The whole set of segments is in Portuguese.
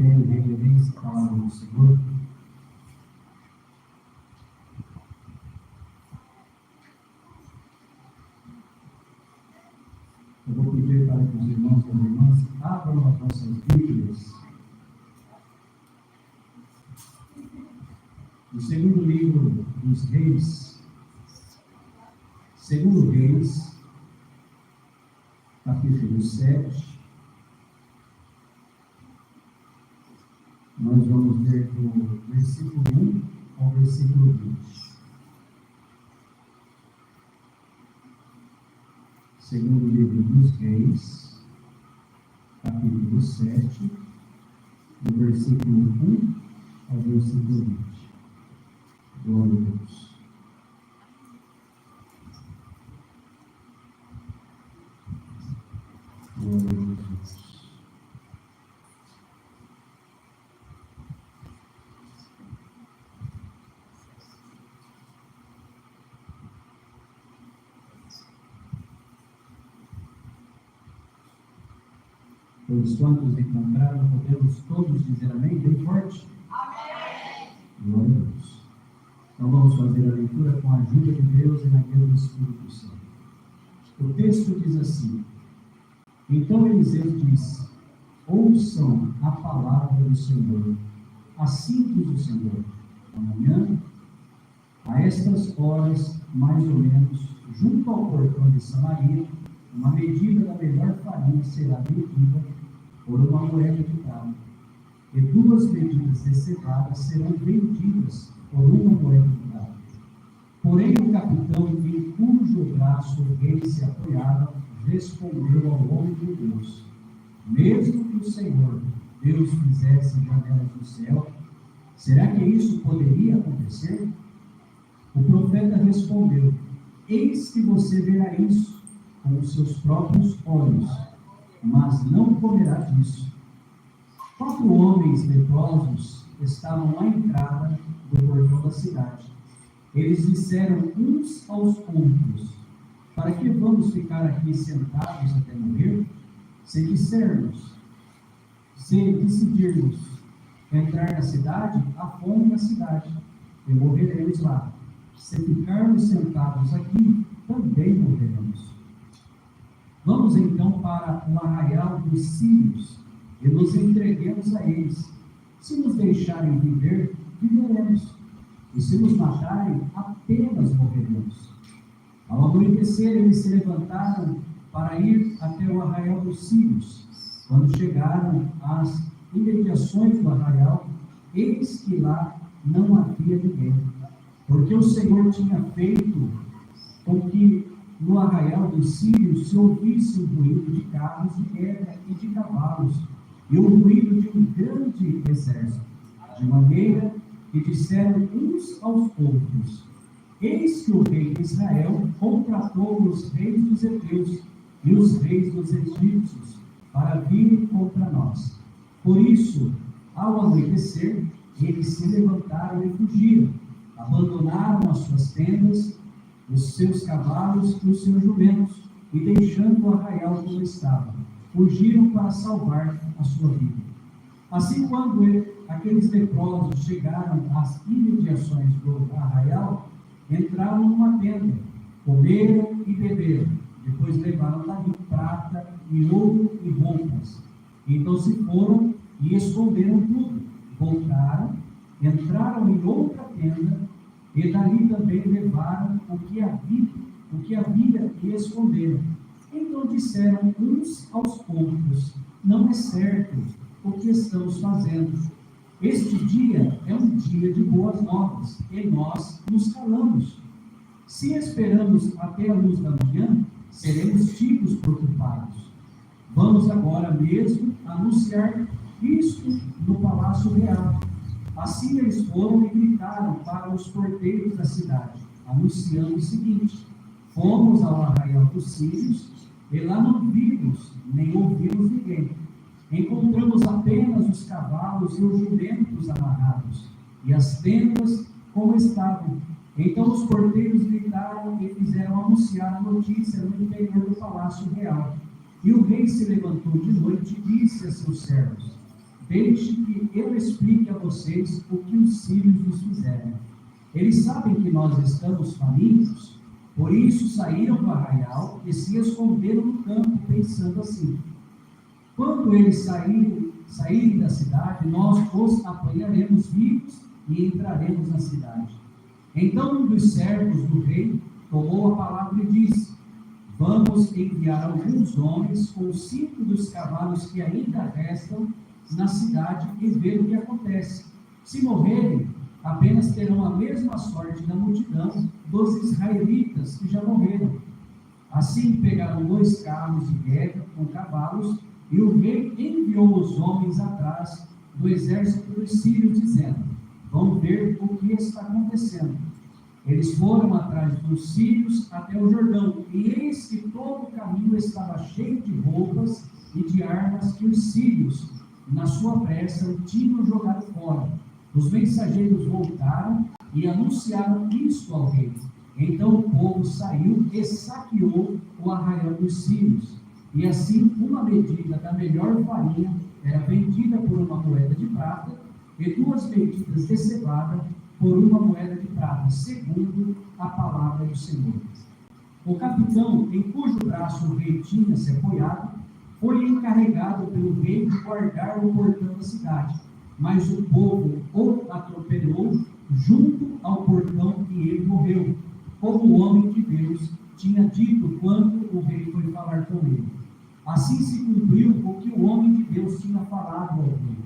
em reverência à palavra do Senhor. Eu vou pedir para que os irmãos e as irmãs abram as nossas Bíblias no segundo livro dos Reis, segundo Reis, capítulo 7. Nós vamos ler do versículo 1 ao versículo 20. Segundo livro dos Reis, capítulo 7, do versículo 1 ao versículo 20. Glória a Deus. Glória a Deus. Todos quantos encontraram, podemos todos dizer amém, bem forte? Amém! Glória a Deus. Então vamos fazer a leitura com a ajuda de Deus e na guia do Espírito Santo. O texto diz assim: Então Eliseu disse: Ouçam a palavra do Senhor. Assim diz o Senhor: Amanhã, a estas horas, mais ou menos, junto ao portão de Samaria, uma medida da melhor farinha será vendida por uma moeda de prata, e 2 medidas de cevada serão vendidas por uma moeda de prata. Porém, o capitão em cujo braço o rei se apoiava, respondeu ao homem de Deus: Mesmo que o Senhor, Deus, fizesse janelas do céu, será que isso poderia acontecer? O profeta respondeu: Eis que você verá isso com os seus próprios olhos, mas não comerá disso. 4 homens leprosos estavam à entrada do portão da cidade. Eles disseram uns aos outros: Para que vamos ficar aqui sentados até morrer? Se decidirmos entrar na cidade, há fome na cidade, e morreremos lá. Se ficarmos sentados aqui, também morreremos. Vamos então para o arraial dos sírios e nos entreguemos a eles. Se nos deixarem viver, viveremos. E se nos matarem, apenas morreremos. Ao anoitecer, eles se levantaram para ir até o arraial dos sírios. Quando chegaram às imediações do arraial, eis que lá não havia ninguém, porque o Senhor tinha feito com que no arraial dos sírios se ouvisse o ruído de carros de guerra e de cavalos, e o ruído de um grande exército, de maneira que disseram uns aos outros: Eis que o rei de Israel contratou os reis dos heteus e os reis dos egípcios para virem contra nós. Por isso, ao anoitecer, eles se levantaram e fugiram, abandonaram as suas tendas, os seus cavalos e os seus jumentos, e deixando o arraial como estava, fugiram para salvar a sua vida. Assim, quando aqueles leprosos chegaram às imediações do arraial, entraram numa tenda, comeram e beberam, depois levaram dali prata e ouro e roupas. Então se foram e esconderam tudo, voltaram, entraram em outra tenda, e dali também levaram o que havia e esconderam. Então disseram uns aos outros: Não é certo o que estamos fazendo. Este dia é um dia de boas novas, e nós nos calamos. Se esperamos até a luz da manhã, seremos tidos por culpados. Vamos agora mesmo anunciar isto no palácio real. Assim eles foram e gritaram para os porteiros da cidade, anunciando o seguinte: Fomos ao arraial dos sírios, e lá não vimos, nem ouvimos ninguém. Encontramos apenas os cavalos e os jumentos amarrados, e as tendas como estavam. Então os porteiros gritaram e fizeram anunciar a notícia no interior do palácio real. E o rei se levantou de noite e disse a seus servos: deixe que eu explique a vocês o que os sírios nos fizeram. Eles sabem que nós estamos famintos, por isso saíram do arraial e se esconderam no campo, pensando assim: quando eles saírem da cidade, nós os apanharemos vivos e entraremos na cidade. Então um dos servos do rei tomou a palavra e disse: vamos enviar alguns homens com 5 dos cavalos que ainda restam na cidade e ver o que acontece. Se morrerem, apenas terão a mesma sorte da multidão dos israelitas que já morreram. Assim pegaram 2 carros de guerra com cavalos, e o rei enviou os homens atrás do exército dos sírios, dizendo: vão ver o que está acontecendo. Eles foram atrás dos sírios até o Jordão, e eis que todo o caminho estava cheio de roupas e de armas que os sírios, na sua pressa, tinham jogado fora. Os mensageiros voltaram e anunciaram isto ao rei. Então o povo saiu e saqueou o arraial dos sírios. E assim, uma medida da melhor farinha era vendida por uma moeda de prata, e 2 medidas de cevada por uma moeda de prata, segundo a palavra do Senhor. O capitão, em cujo braço o rei tinha se apoiado, foi encarregado pelo rei de guardar o portão da cidade, mas o povo o atropelou junto ao portão e ele morreu, como o homem de Deus tinha dito quando o rei foi falar com ele. Assim se cumpriu o que o homem de Deus tinha falado ao rei.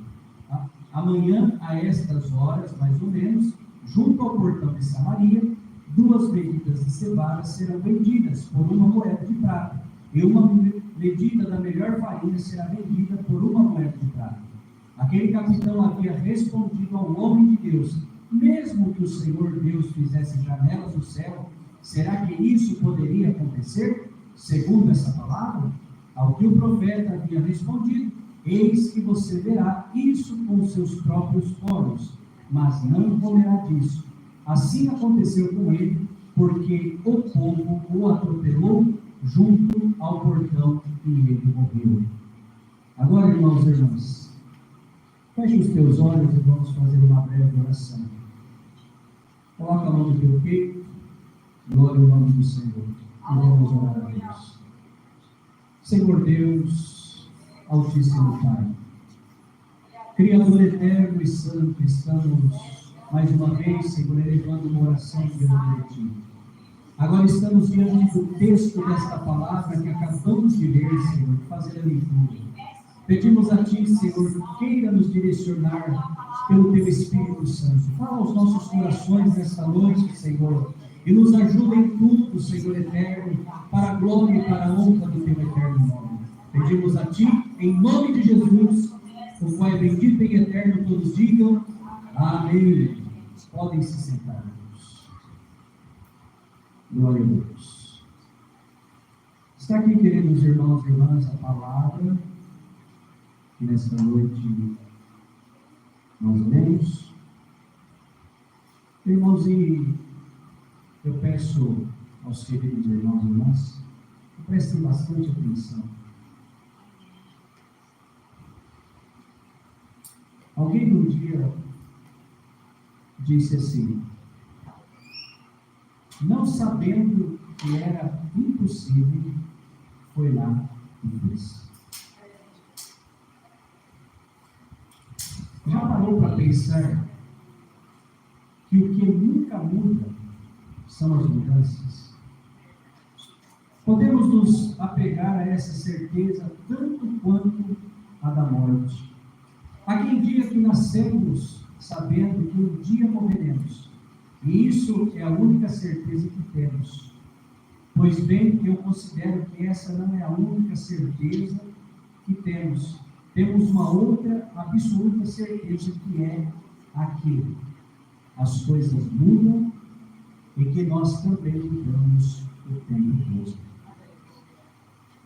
Amanhã, a estas horas, mais ou menos, junto ao portão de Samaria, 2 medidas de cevada serão vendidas por uma moeda de prata, e uma medida da melhor farinha será vendida por uma moeda de prata. Aquele capitão havia respondido ao homem de Deus: mesmo que o Senhor Deus fizesse janelas do céu, será que isso poderia acontecer, segundo essa palavra? Ao que o profeta havia respondido: eis que você verá isso com seus próprios olhos, mas não comerá disso. Assim aconteceu com ele, porque o povo o atropelou junto ao portão e ele morreu. Agora, irmãos e irmãs, feche os teus olhos e vamos fazer uma breve oração. Coloca a mão no teu peito, glória ao nome do Senhor, e vamos orar a Deus. Senhor Deus, Altíssimo Pai, Criador eterno e santo, estamos mais uma vez, Senhor, elevando uma oração diante de Ti. Agora estamos diante do texto desta palavra que acabamos de ler, Senhor, fazer a leitura. Pedimos a Ti, Senhor, queira nos direcionar pelo Teu Espírito Santo. Fala aos nossos corações nesta noite, Senhor, e nos ajuda em tudo, Senhor eterno, para a glória e para a honra do Teu eterno nome. Pedimos a Ti, em nome de Jesus, o qual é bendito e eterno, todos digam amém. Podem se sentar. Glória a Deus. Está aqui, queridos irmãos e irmãs, a palavra que nesta noite nós lemos. Irmãos, e eu peço aos queridos irmãos e irmãs que prestem bastante atenção. Alguém um dia disse assim: não sabendo que era impossível, foi lá e fez. Já parou para pensar que o que nunca muda são as mudanças? Podemos nos apegar a essa certeza tanto quanto a da morte. Há quem diga que nascemos sabendo que um dia morreremos, e isso é a única certeza que temos. Pois bem, eu considero que essa não é a única certeza que temos. Temos uma outra absoluta certeza, que é aquilo: as coisas mudam e que nós também mudamos o tempo todo.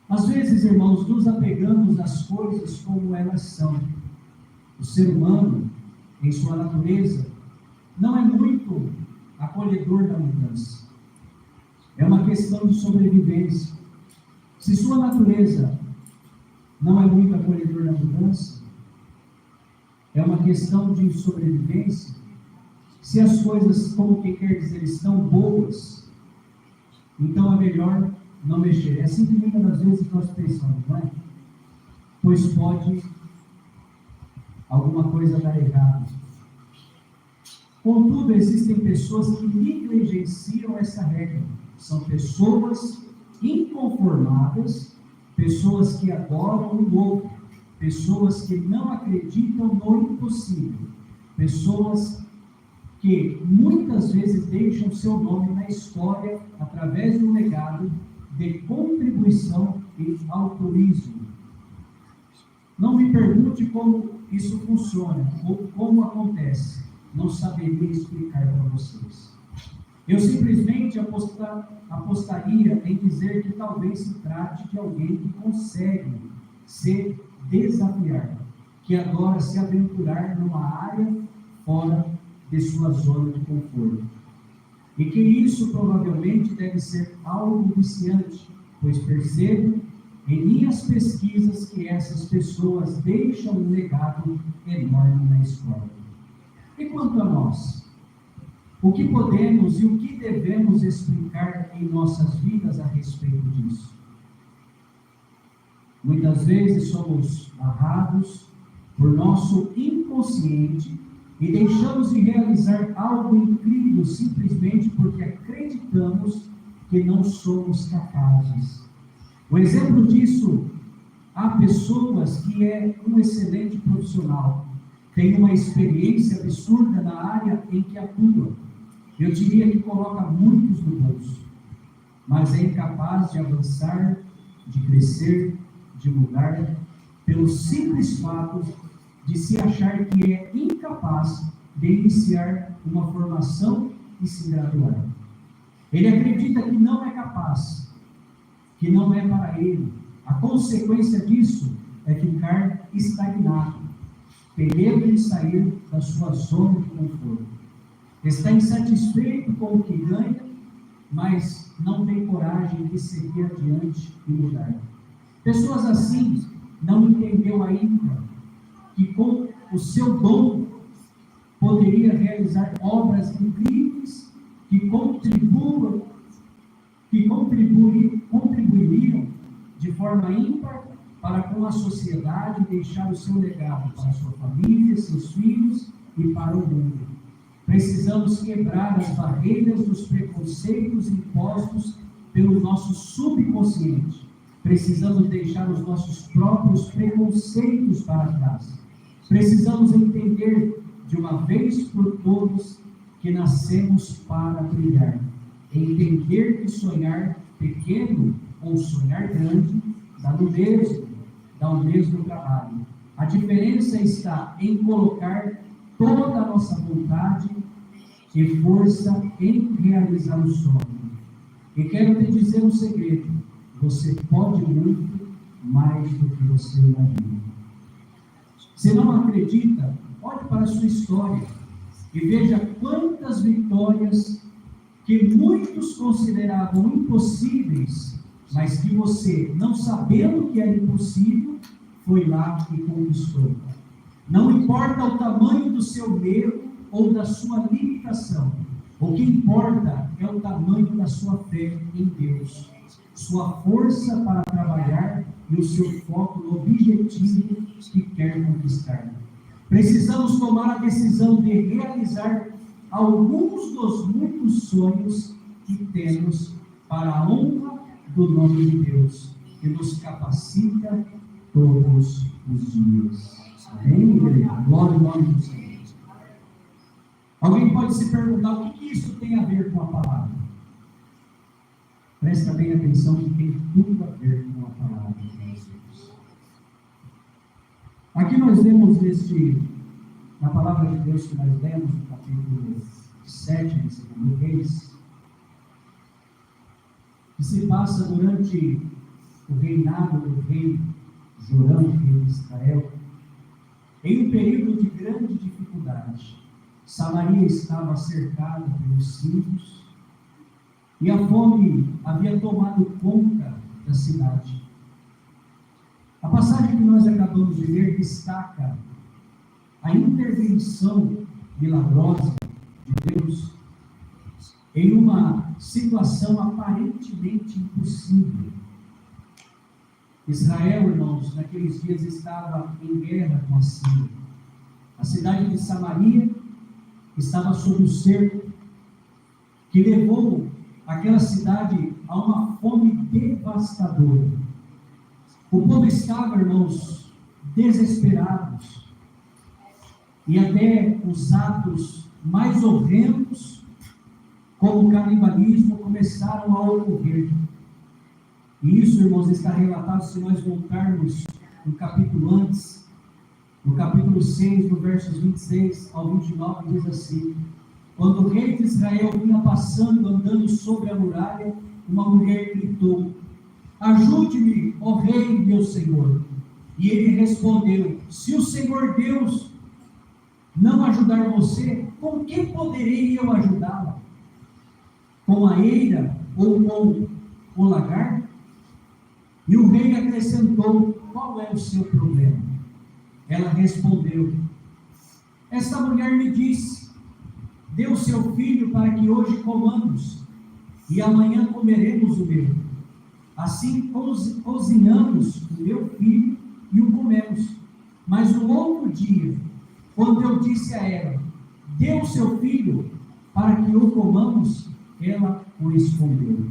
Às vezes, irmãos, nos apegamos às coisas como elas são. O ser humano, em sua natureza, não é muito acolhedor da mudança. É uma questão de sobrevivência. Se sua natureza não é muito acolhedor da mudança, é uma questão de sobrevivência, se as coisas, como que quer dizer, estão boas, então é melhor não mexer. É assim que muitas das vezes nós pensamos, não é? Pois pode alguma coisa dar errado. Contudo, existem pessoas que negligenciam essa regra. São pessoas inconformadas, pessoas que adoram o outro, pessoas que não acreditam no impossível, pessoas que muitas vezes deixam seu nome na história através de um legado de contribuição e altruísmo. Não me pergunte como isso funciona ou como acontece. Não saberia explicar para vocês. Eu simplesmente apostaria em dizer que talvez se trate de alguém que consegue se desafiar, que adora se aventurar numa área fora de sua zona de conforto. E que isso provavelmente deve ser algo viciante, pois percebo em minhas pesquisas que essas pessoas deixam um legado enorme na história. E quanto a nós? O que podemos e o que devemos explicar em nossas vidas a respeito disso? Muitas vezes somos barrados por nosso inconsciente e deixamos de realizar algo incrível simplesmente porque acreditamos que não somos capazes. O exemplo disso, há pessoas que é um excelente profissional, tem uma experiência absurda na área em que atua. Eu diria que coloca muitos no bolso, mas é incapaz de avançar, de crescer, de mudar, pelo simples fato de se achar que é incapaz de iniciar uma formação e se graduar. Ele acredita que não é capaz, que não é para ele. A consequência disso é ficar estagnado, tem medo de sair da sua zona de conforto. Está insatisfeito com o que ganha, mas não tem coragem de seguir adiante e mudar. Pessoas assim não entendeu ainda que com o seu dom poderia realizar obras incríveis que contribuiriam de forma ímpar para com a sociedade deixar o seu legado para a sua família, seus filhos e para o mundo. Precisamos quebrar as barreiras dos preconceitos impostos pelo nosso subconsciente. Precisamos deixar os nossos próprios preconceitos para trás. Precisamos entender de uma vez por todas que nascemos para brilhar. Entender que sonhar pequeno ou sonhar grande dá o mesmo trabalho. A diferença está em colocar toda a nossa vontade e força em realizar o sonho. E quero te dizer um segredo: você pode muito mais do que você imagina. Se não acredita, olhe para a sua história e veja quantas vitórias que muitos consideravam impossíveis, mas que você, não sabendo que era impossível, foi lá e conquistou. Não importa o tamanho do seu medo ou da sua limitação, o que importa é o tamanho da sua fé em Deus, sua força para trabalhar e o seu foco no objetivo que quer conquistar. Precisamos tomar a decisão de realizar alguns dos muitos sonhos que temos para a honra do nome de Deus, que nos capacita todos os dias. Amém, igreja? Glória ao nome do Senhor. Alguém pode se perguntar o que isso tem a ver com a palavra? Presta bem atenção que tem tudo a ver com a palavra de Deus. Aqui nós lemos na palavra de Deus que nós lemos no capítulo 7 de 2 Reis, que se passa durante o reinado do rei Jorão, rei de Israel, em um período de grande dificuldade. Samaria estava cercada pelos sírios e a fome havia tomado conta da cidade. A passagem que nós acabamos de ler destaca a intervenção milagrosa de Deus em uma situação aparentemente impossível. Israel, irmãos, naqueles dias estava em guerra com a Síria. A cidade de Samaria estava sob o cerco, que levou aquela cidade a uma fome devastadora. O povo estava, irmãos, desesperados, e até os atos mais horrendos, como o canibalismo, começaram a ocorrer. E isso, irmãos, está relatado, se nós voltarmos no capítulo antes, no capítulo 6, no versos 26 ao 29, diz assim: quando o rei de Israel vinha passando, andando sobre a muralha, uma mulher gritou: ajude-me, ó rei, meu senhor. E ele respondeu: se o Senhor Deus não ajudar você, com que poderei eu ajudá-la? Com a eira ou com o lagar? E o rei acrescentou: qual é o seu problema? Ela respondeu: esta mulher me disse: dê o seu filho para que hoje comamos, e amanhã comeremos o meu. Assim cozinhamos o meu filho e o comemos. Mas no outro dia, quando eu disse a ela: dê o seu filho para que o comamos, ela o escondeu.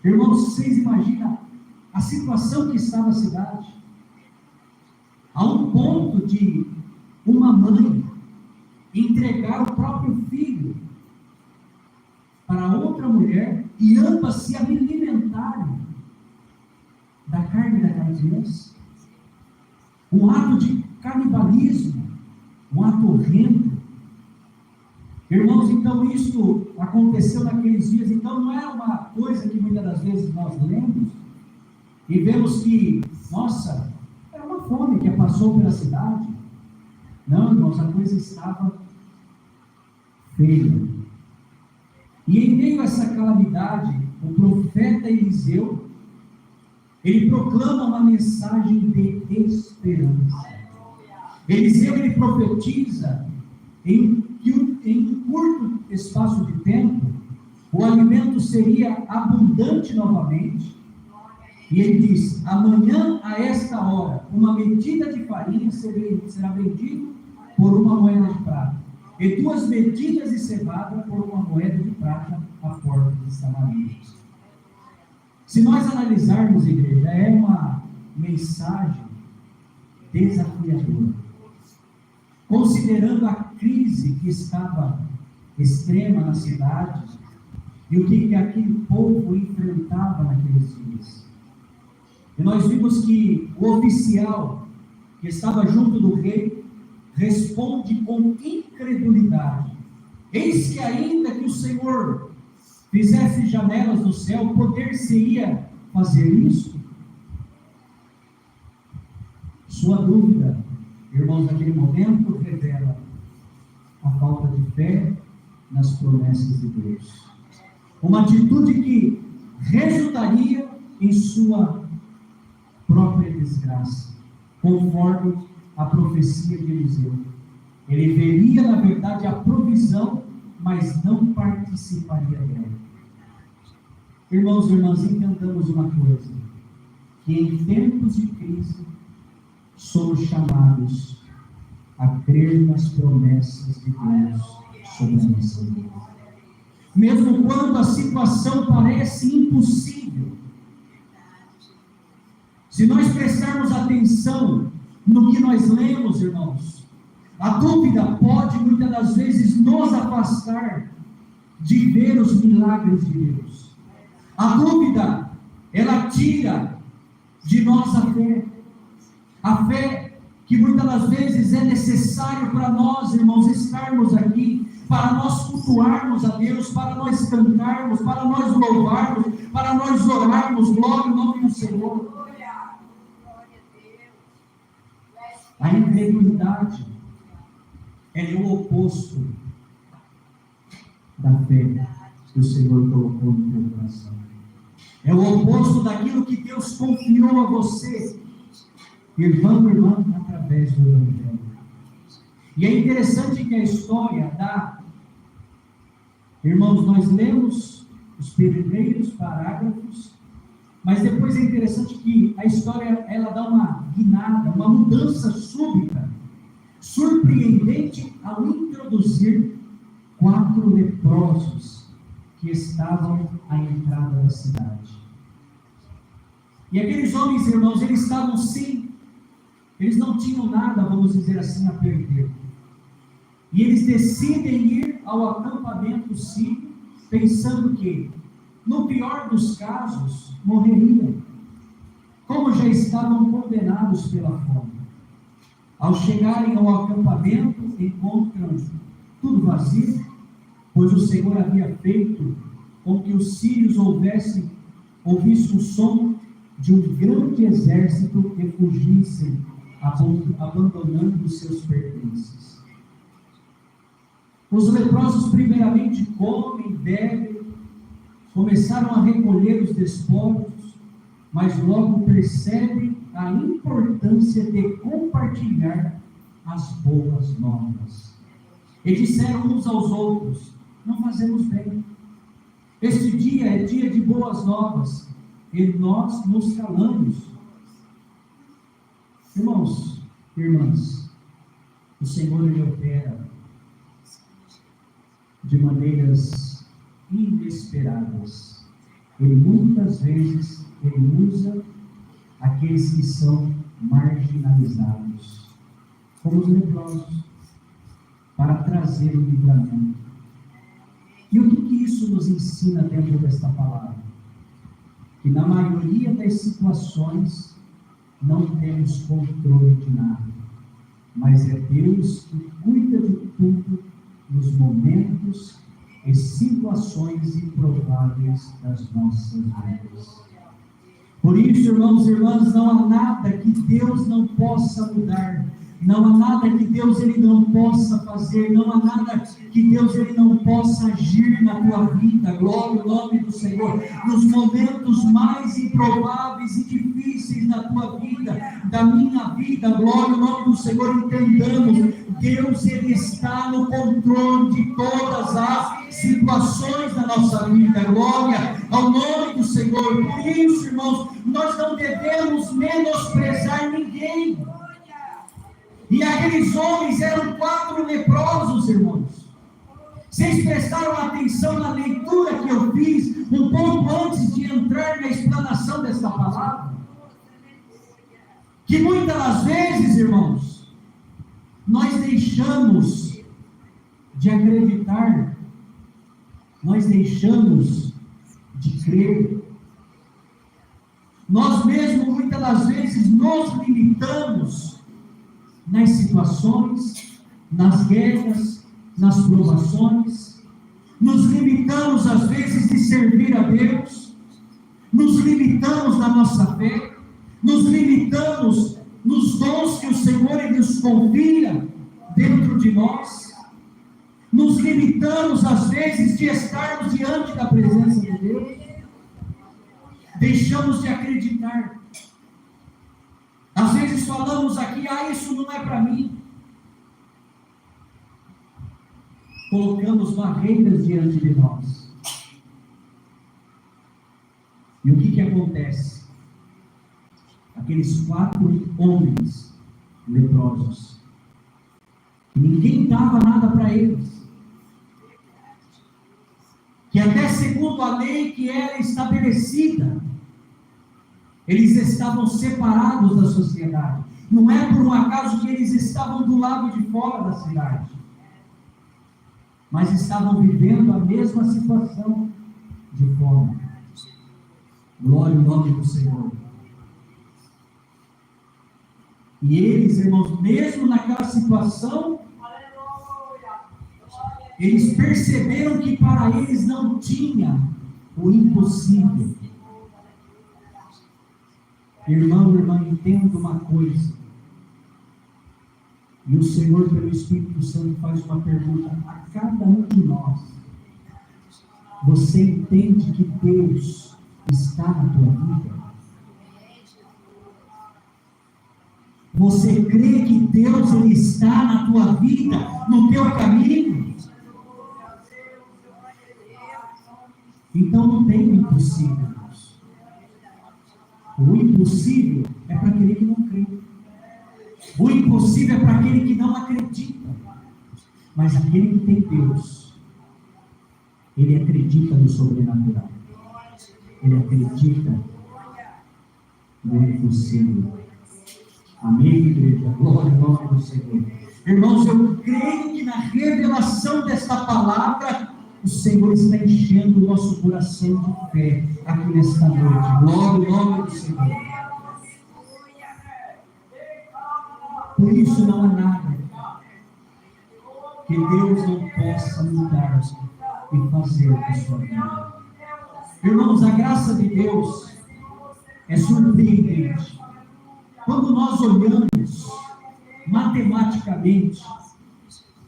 Irmãos, vocês imaginam a situação que estava a cidade? A um ponto de uma mãe entregar o próprio filho para outra mulher e ambas se alimentarem da carne daquela criança. Um ato de canibalismo, um ato horrendo. Irmãos, então isso aconteceu naqueles dias. Então não é uma coisa que muitas das vezes nós lemos e vemos que, nossa, é uma fome que passou pela cidade. Não, irmãos, a coisa estava feia. E em meio a essa calamidade, o profeta Eliseu, ele proclama uma mensagem de esperança. Eliseu, ele profetiza em um curto espaço de tempo, o alimento seria abundante novamente. E ele diz: amanhã a esta hora, uma medida de farinha será vendida por uma moeda de prata, e 2 medidas de cevada por uma moeda de prata à porta de Samaria. Se nós analisarmos, igreja, é uma mensagem desafiadora. Considerando a crise que estava extrema na cidade e o que aquele povo enfrentava naqueles dias. E nós vimos que o oficial que estava junto do rei responde com incredulidade: eis que ainda que o Senhor fizesse janelas do céu, poder-se-ia fazer isso? Sua dúvida, irmãos, naquele momento revela a falta de fé nas promessas de Deus. Uma atitude que resultaria em sua própria desgraça, conforme a profecia de Eliseu. Ele veria, na verdade, a provisão, mas não participaria dela. Irmãos e irmãs, entendamos uma coisa: que em tempos de crise somos chamados a crer nas promessas de Deus sobre a nossa vida. Mesmo quando a situação parece impossível, se nós prestarmos atenção no que nós lemos, irmãos, a dúvida pode muitas das vezes nos afastar de ver os milagres de Deus. A dúvida, ela tira de nós a fé que muitas das vezes é necessário para nós, irmãos, estarmos aqui, para nós cultuarmos a Deus, para nós cantarmos, para nós louvarmos, para nós orarmos, glória ao nome do Senhor. A incredulidade é o oposto da fé que o Senhor colocou no teu coração. É o oposto daquilo que Deus confiou a você, irmão, através do Evangelho. E é interessante que a história da... Irmãos, nós lemos os primeiros parágrafos, mas depois é interessante que a história, ela dá uma guinada, uma mudança súbita, surpreendente, ao introduzir 4 leprosos que estavam à entrada da cidade. E aqueles homens, irmãos, eles estavam eles não tinham nada, vamos dizer assim, a perder. E eles decidem ir ao acampamento sírio, pensando que, no pior dos casos, morreriam, como já estavam condenados pela fome. Ao chegarem ao acampamento, encontram tudo vazio, pois o Senhor havia feito com que os sírios ouvissem o som de um grande exército e fugissem, abandonando os seus pertences. Os leprosos primeiramente comem, bebem, começaram a recolher os despojos, mas logo percebem a importância de compartilhar as boas novas. E disseram uns aos outros: não fazemos bem. Este dia é dia de boas novas, e nós nos calamos. Irmãos, irmãs, o Senhor, Ele opera de maneiras inesperadas. Ele muitas vezes, Ele usa aqueles que são marginalizados, como os leprosos, para trazer o livramento. E o que isso nos ensina dentro desta palavra? Que na maioria das situações não temos controle de nada, mas é Deus que cuida de tudo nos momentos e situações improváveis das nossas vidas. Por isso, irmãos e irmãs, não há nada que Deus não possa mudar, não há nada que Deus Ele não possa fazer, não há nada que Deus Ele não possa agir na tua vida. Glória ao nome do Senhor. Nos momentos mais improváveis e difíceis da tua vida, da minha vida, glória ao nome do Senhor, entendamos, Deus Ele está no controle de todas as situações da nossa vida. Glória ao nome do Senhor. Por isso, irmãos, nós não devemos menosprezar ninguém. E aqueles homens eram 4 leprosos, irmãos. Vocês prestaram atenção na leitura que eu fiz um pouco antes de entrar na explanação desta palavra? Que muitas das vezes, irmãos, nós deixamos de acreditar, nós deixamos de crer, nós mesmos muitas das vezes nos limitamos nas situações, nas guerras, nas provações, nos limitamos às vezes de servir a Deus, nos limitamos na nossa fé, nos limitamos nos dons que o Senhor Ele nos confia dentro de nós, nos limitamos às vezes de estarmos diante da presença de Deus, deixamos de acreditar. Às vezes falamos aqui: isso não é para mim. Colocamos barreiras diante de nós. E o que acontece? Aqueles 4 homens leprosos, ninguém dava nada para eles, que até segundo a lei que era estabelecida, eles estavam separados da sociedade. Não é por um acaso que eles estavam do lado de fora da cidade, mas estavam vivendo a mesma situação de fome. Glória ao nome do Senhor. E eles, irmãos, mesmo naquela situação, eles perceberam que para eles não tinha o impossível. Irmão, irmã, entenda uma coisa. E o Senhor, pelo Espírito Santo, faz uma pergunta a cada um de nós. Você entende que Deus está na tua vida? Você crê que Deus Ele está na tua vida, no teu caminho. Então não tem o impossível, irmãos. O impossível é para aquele que não crê. O impossível é para aquele que não acredita. Mas aquele que tem Deus, ele acredita no sobrenatural. Ele acredita no impossível. Amém, igreja? Glória ao nome do Senhor. Irmãos, eu creio que na revelação desta palavra, o Senhor está enchendo o nosso coração de fé aqui nesta noite. Glória ao nome do Senhor. Por isso não há nada que Deus não possa mudar e fazer com sua vida. Irmãos, a graça de Deus é surpreendente. Quando nós olhamos matematicamente,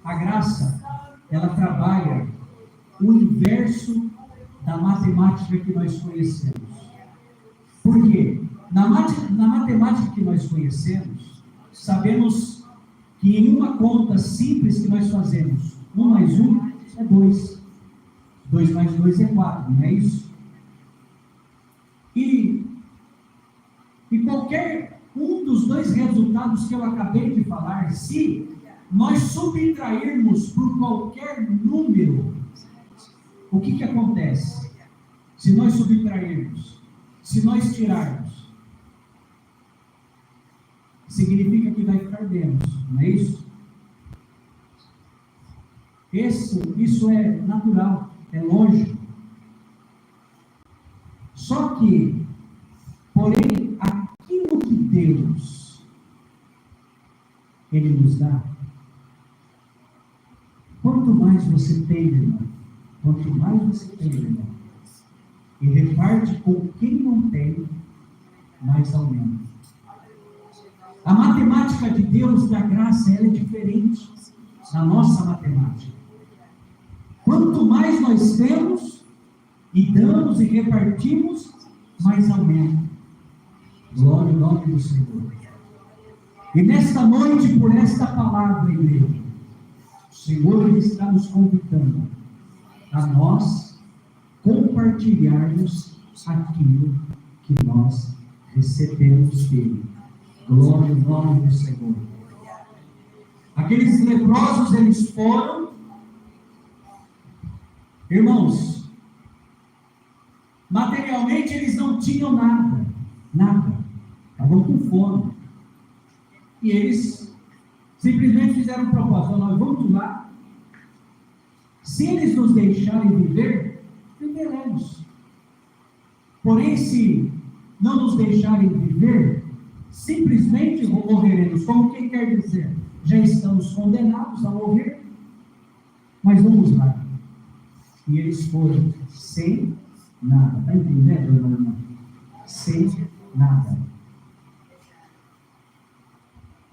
a graça, ela trabalha o inverso da matemática que nós conhecemos. Por quê? Na matemática que nós conhecemos, sabemos que em uma conta simples que nós fazemos, 1 mais 1 é 2. 2 mais 2 é 4, não é isso? E qualquer um dos dois resultados que eu acabei de falar, se nós subtrairmos por qualquer número, o que acontece? Se nós subtrairmos, se nós tirarmos, significa que vai ficar menos, não é isso? Isso é natural, é lógico. Só que, porém, aquilo que Deus, Ele nos dá, quanto mais você tem, irmão, quanto mais você tem, irmão, e reparte com quem não tem, mais aumenta. A matemática de Deus da graça, ela é diferente da nossa matemática. Quanto mais nós temos, e damos e repartimos, mais aumenta. Glória ao nome do Senhor. E nesta noite, por esta palavra, igreja, o Senhor está nos convidando a nós compartilharmos aquilo que nós recebemos dele. Glória ao nome do Senhor. Aqueles leprosos, eles foram, irmãos, materialmente eles não tinham nada, estavam com fome, e eles simplesmente fizeram um propósito: nós vamos lá, se eles nos deixarem viver, viveremos, porém se não nos deixarem viver, simplesmente morreremos. Como quem quer dizer, já estamos condenados a morrer, mas vamos lá. E eles foram sem nada. Está entendendo, irmão? Sem nada.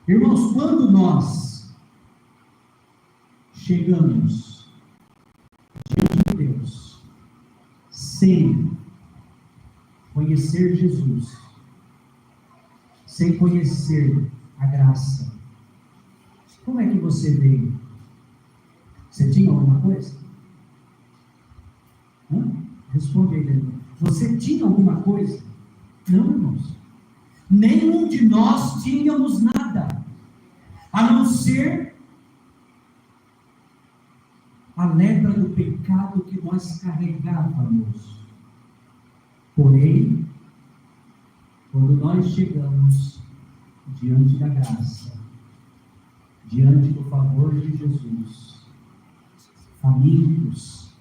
Irmãos, quando nós chegamos diante de Deus sem conhecer Jesus, sem conhecer a graça, como é que você veio? Você tinha alguma coisa? Responde aí, irmão. Você tinha alguma coisa? Não, irmãos. Nenhum de nós tínhamos nada, a não ser a lepra do pecado que nós carregávamos. Porém, quando nós chegamos diante da graça, diante do favor de Jesus, famintos,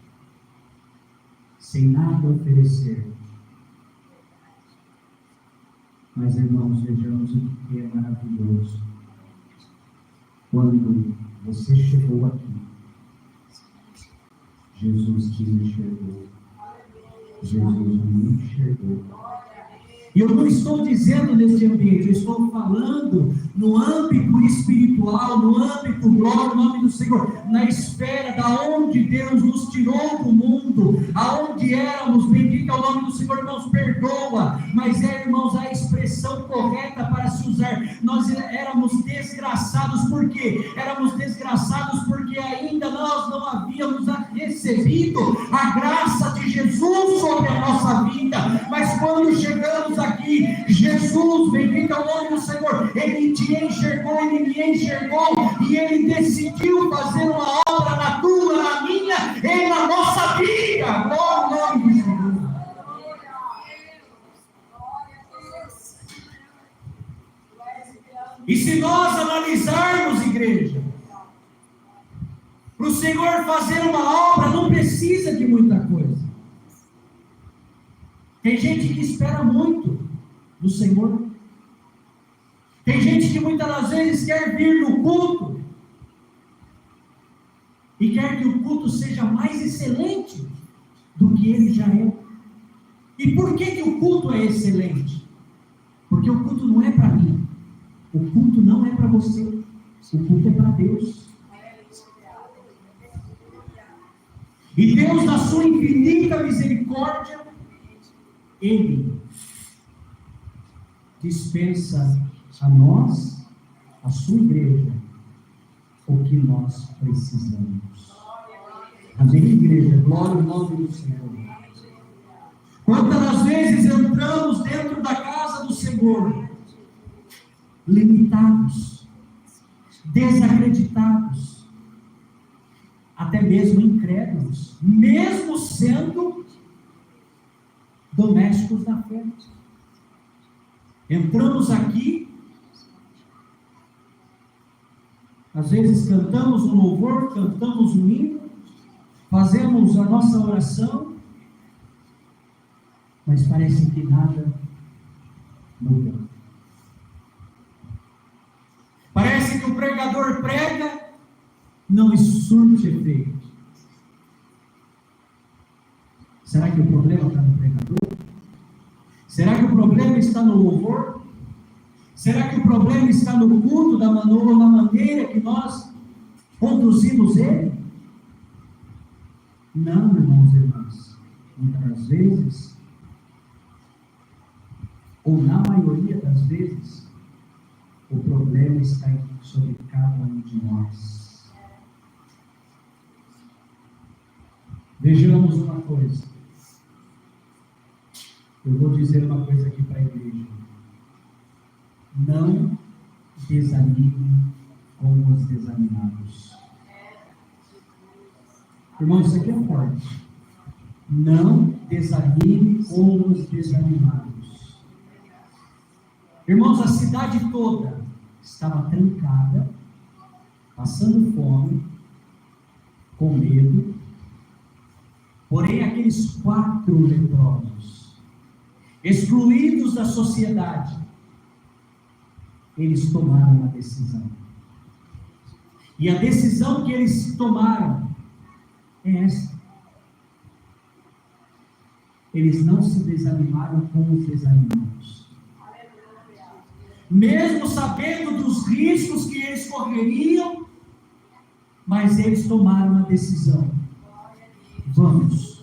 sem nada a oferecer, mas, irmãos, vejamos o que é maravilhoso. Quando você chegou aqui, Jesus te enxergou. Jesus me enxergou. E eu não estou dizendo nesse ambiente, eu estou falando no âmbito espiritual, no âmbito, glória ao nome do Senhor, na esfera da onde Deus nos tirou do mundo, aonde éramos, bendito é o nome do Senhor, nos perdoa, mas irmãos, a expressão expressão correta para se usar. Nós éramos desgraçados, por quê? Éramos desgraçados porque ainda nós não havíamos recebido a graça de Jesus sobre a nossa vida. Mas quando chegamos aqui, Jesus, bendito é o nome do Senhor, Ele te enxergou, Ele me enxergou, e Ele decidiu fazer uma obra na tua, na minha e na nossa vida. Glória ao nome do Senhor. E se nós analisarmos, igreja, para o Senhor fazer uma obra, não precisa de muita coisa. Tem gente que espera muito do Senhor. Tem gente que muitas das vezes quer vir no culto e quer que o culto seja mais excelente do que ele já é. E por que o culto é excelente? Porque o culto não é para mim. O culto não é para você, o culto é para Deus. E Deus, na sua infinita misericórdia, Ele dispensa a nós, a sua igreja, o que nós precisamos. Amém, igreja? Glória ao nome do Senhor. Quantas vezes entramos dentro da casa do Senhor, limitados, desacreditados, até mesmo incrédulos, mesmo sendo domésticos da fé. Entramos aqui, às vezes cantamos um louvor, cantamos um hino, fazemos a nossa oração, mas parece que nada muda. Parece que o pregador prega, não surte efeito. Será que o problema está no pregador? Será que o problema está no louvor? Será que o problema está no culto, na maneira que nós conduzimos ele? Não, irmãos e irmãs. Muitas vezes, ou na maioria das vezes, o problema está sobre cada um de nós. Vejamos uma coisa. Eu vou dizer uma coisa aqui para a igreja. Não desanime com os desanimados. Irmão, isso aqui é forte. Não desanime com os desanimados. Irmãos, a cidade toda estava trancada, passando fome, com medo. Porém, aqueles 4 leprosos, excluídos da sociedade, eles tomaram uma decisão. E a decisão que eles tomaram é essa. Eles não se desanimaram com os desanimados. Mesmo sabendo dos riscos que eles correriam, mas eles tomaram uma decisão. Vamos.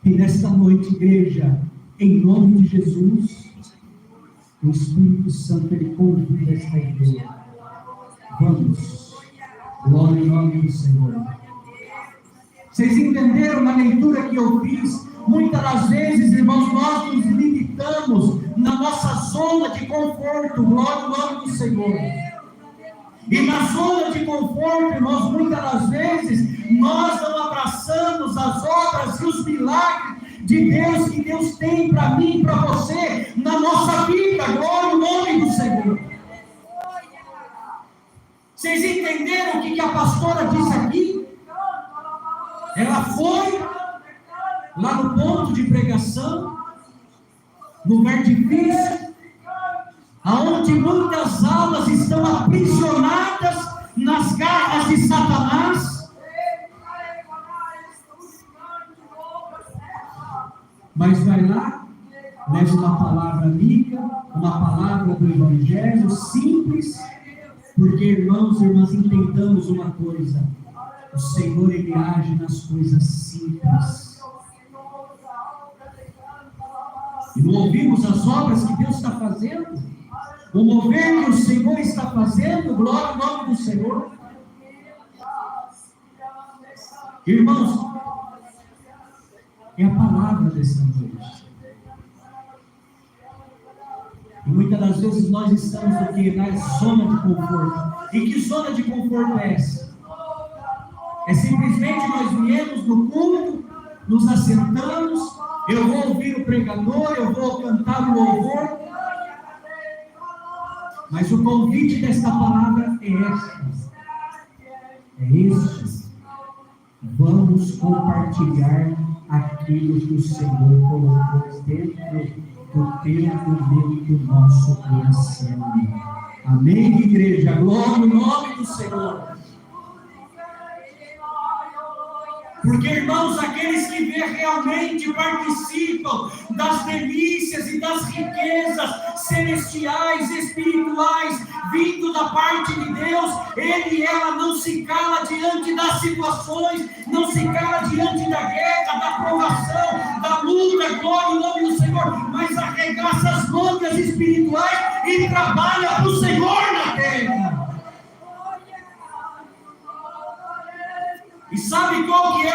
E nesta noite, igreja, em nome de Jesus, o Espírito Santo, ele convida esta igreja. Vamos. Glória em nome do Senhor. Vocês entenderam na leitura que eu fiz? Muitas das vezes, irmãos, nós nos limitamos na nossa zona de conforto. Glória ao nome do Senhor. E na zona de conforto, irmãos, muitas das vezes, nós não abraçamos as obras e os milagres de Deus que Deus tem para mim e para você na nossa vida. Glória ao nome do Senhor. Vocês entenderam o que a pastora disse aqui? Ela foi lá no ponto de pregação, lugar difícil, aonde muitas almas estão aprisionadas nas garras de Satanás. Mas vai lá, leva uma palavra amiga, uma palavra do Evangelho simples, porque, irmãos e irmãs, entendamos uma coisa: o Senhor, ele age nas coisas simples. E não ouvimos as obras que Deus está fazendo, o mover que o Senhor está fazendo, glória ao nome do Senhor. Irmãos, é a palavra dessa noite. E muitas das vezes nós estamos aqui na zona de conforto. E que zona de conforto é essa? É simplesmente nós viemos no culto, nos assentamos, eu vou ouvir o pregador, eu vou cantar o louvor. Mas o convite desta palavra é este. É este. Vamos compartilhar aquilo que o Senhor colocou dentro do teu, do meu e do nosso coração. Amém, igreja? Glória ao nome do Senhor. Porque, irmãos, aqueles que realmente participam das delícias e das riquezas celestiais, espirituais, vindo da parte de Deus, ele e ela não se cala diante das situações, não se cala diante da guerra, da provação, da luta, glória ao nome do Senhor, mas arregaça as mangas espirituais e trabalha para o Senhor na terra. E sabe qual que é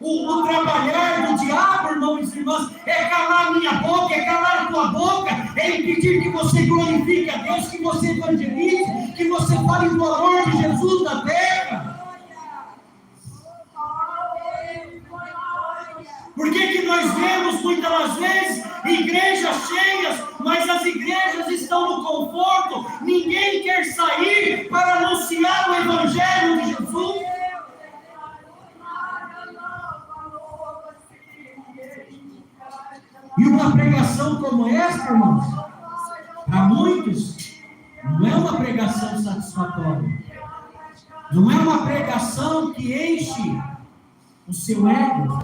o trabalhar do diabo, irmãos e irmãs? É calar a minha boca, é calar a tua boca, é impedir que você glorifique a Deus, que você evangelize, que você fale do amor de Jesus na terra. Por que nós vemos muitas das vezes igrejas cheias, mas as igrejas estão no conforto, ninguém quer sair para anunciar o Evangelho de Jesus? E uma pregação como esta, irmãos, para muitos, não é uma pregação satisfatória. Não é uma pregação que enche o seu ego,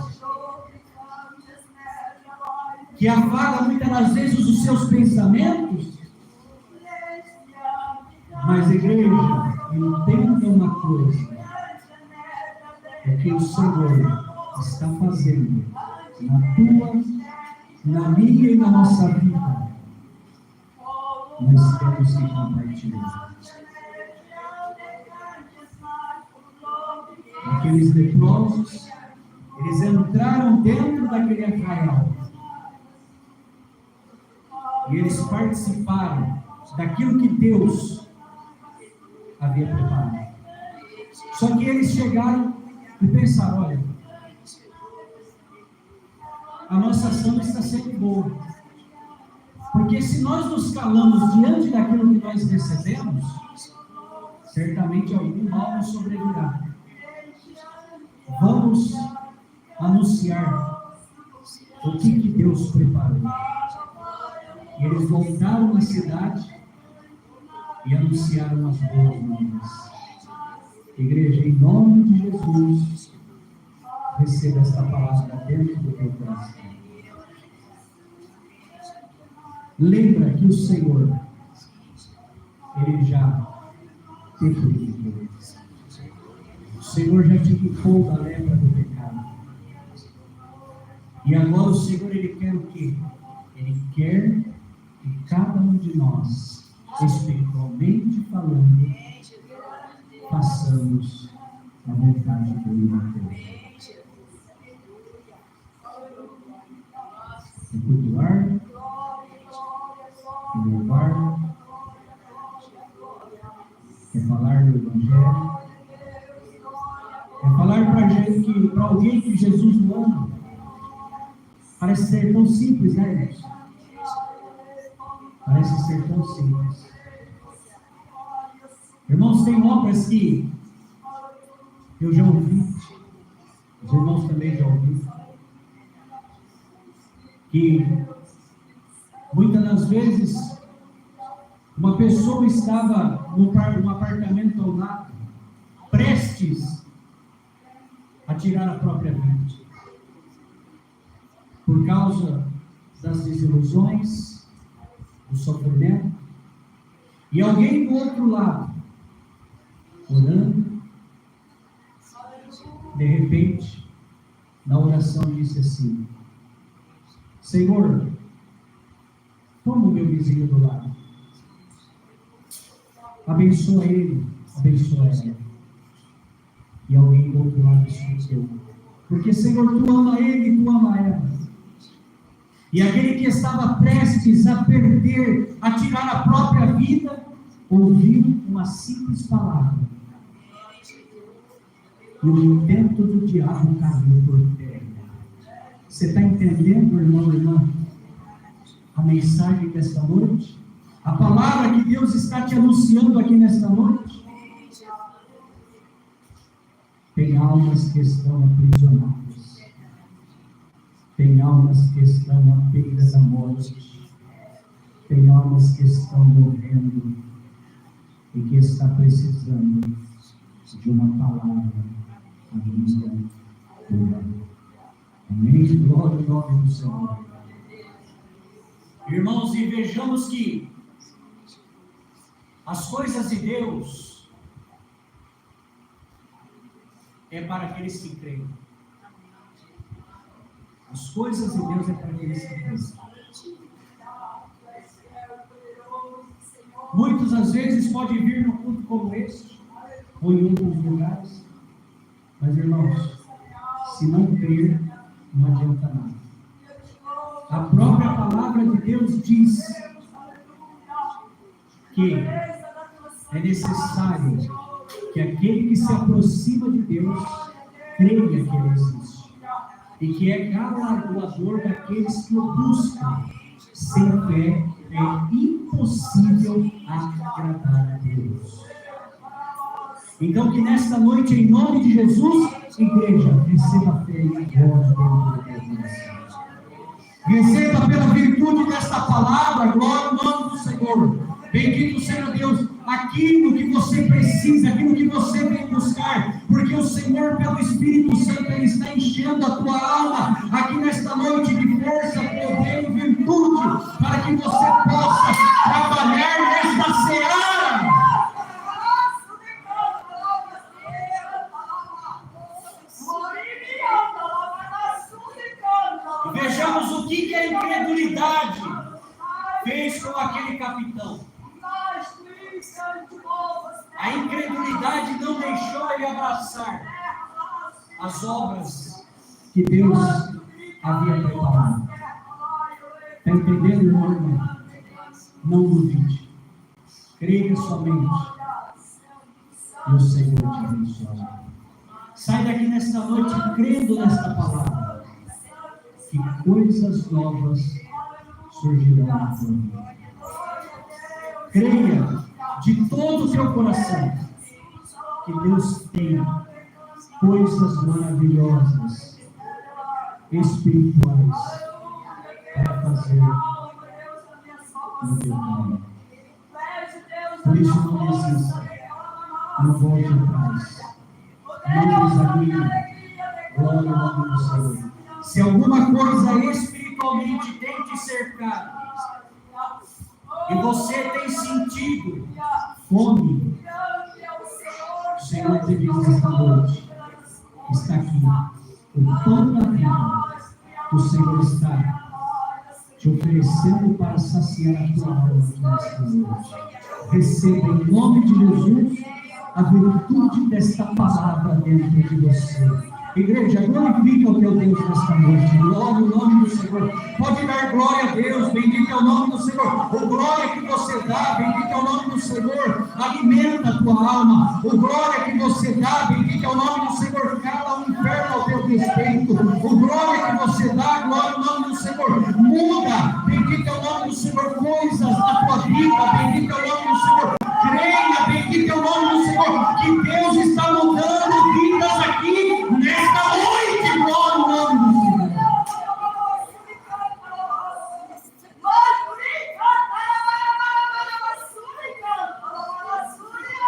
que afaga muitas das vezes os seus pensamentos. Mas, igreja, entenda uma coisa: é que o Senhor está fazendo na tua, na minha e na nossa vida. Nós temos que compartilhar. Aqueles leprosos, eles entraram dentro daquele arraial e eles participaram daquilo que Deus havia preparado. Só que eles chegaram e pensaram: olha, a nossa ação está sendo boa, porque se nós nos calamos diante daquilo que nós recebemos, certamente algum mal nos sobrevirá. Vamos anunciar o que Deus preparou. E eles voltaram à cidade e anunciaram as boas novas. Igreja, em nome de Jesus, receba esta palavra dentro do teu coração. Lembra que o Senhor, Ele já te purificou. O Senhor já te limpou da lepra do pecado. E agora o Senhor, Ele quer o quê? Ele quer que cada um de nós, espiritualmente falando, façamos a vontade dele na terra. É cultuar, é louvar, é falar do Evangelho, é falar para alguém que Jesus o ama. Parece ser tão simples, né, irmãos? Parece ser tão simples. Irmãos, tem obras que eu já ouvi, os irmãos também já ouviram, que muitas das vezes uma pessoa estava num apartamento ao lado, prestes a tirar a própria vida, por causa das desilusões, do sofrimento, e alguém do outro lado, orando, de repente, na oração disse assim: Senhor, como o meu vizinho do lado. Abençoa ele, abençoa ela. E alguém do outro lado escutou. Porque, Senhor, tu ama ele e tu ama ela. E aquele que estava prestes a perder, a tirar a própria vida, ouviu uma simples palavra. E o intento do diabo caiu por terra. Você está entendendo, irmão e irmã? A mensagem desta noite? A palavra que Deus está te anunciando aqui nesta noite? Tem almas que estão aprisionadas. Tem almas que estão à beira da morte. Tem almas que estão morrendo e que está precisando de uma palavra amiga pura. Amém? Glória ao nome do Senhor. Irmãos, e vejamos que as coisas de Deus é para aqueles que creem. As coisas de Deus é para aqueles que creem. Muitas às vezes pode vir num culto como este, ou em outros lugares, mas irmãos, se não crer, não adianta nada. A própria palavra de Deus diz que é necessário que aquele que se aproxima de Deus creia que Ele existe e que é galardoador daqueles que o buscam. Sem fé é impossível agradar a Deus. Então, que nesta noite, em nome de Jesus, igreja, receba a fé e a glória dentro do teu coração. Receba pela virtude desta palavra, glória ao nome do Senhor. Bendito seja Deus, aquilo que você precisa, aquilo que você vem buscar, porque o Senhor, pelo Espírito Santo, Ele está enchendo a tua alma aqui nesta noite de força, poder e virtude, para que você possa trabalhar nesta seara. E vejamos o que a incredulidade fez com aquele capitão. A incredulidade não deixou ele abraçar as obras que Deus havia preparado. Está entendendo, irmão? Não duvide. Creia somente. E o Senhor te abençoará. Sai daqui nesta noite crendo nesta palavra. Que coisas novas surgirão na tua vida. Creia de todo o teu coração que Deus tem coisas maravilhosas, espirituais, para fazer no teu caminho. Por isso não desista, não volte atrás, não desanime. Glória ao nome do Senhor. Se alguma coisa espiritualmente tem te cercado, e você tem sentido fome, o Senhor te diz esta noite, está aqui, o pão da vida, o Senhor está te oferecendo para saciar a tua alma nesta noite. Receba em nome de Jesus a virtude desta palavra dentro de você. Igreja, glorifica o teu Deus nesta noite. Glória ao nome do Senhor. Pode dar glória a Deus. Bendito é o nome do Senhor. O glória que você dá, bendito é o nome do Senhor. Alimenta a tua alma. O glória que você dá, bendito é o nome do Senhor. Cala o inferno ao teu respeito. O glória que você dá, glória ao nome do Senhor. Muda, bendito é o nome do Senhor, coisas na tua vida. Bendito é o nome do Senhor. Creia, bendito é o nome do Senhor, que Deus está mudando vidas aqui nesta noite, glória ao nome do Senhor.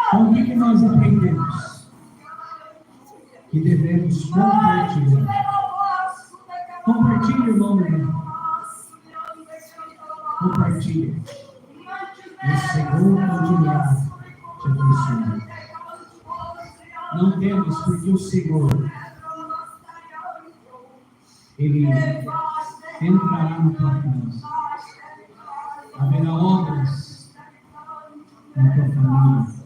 Então, o que nós aprendemos? Que devemos compartilhar. Compartilhe, irmão, irmão. Compartilhe. E o Senhor continuará te abençoando. Não temas, porque o Senhor, Ele entrará na tua casa. Haverá obras na tua família.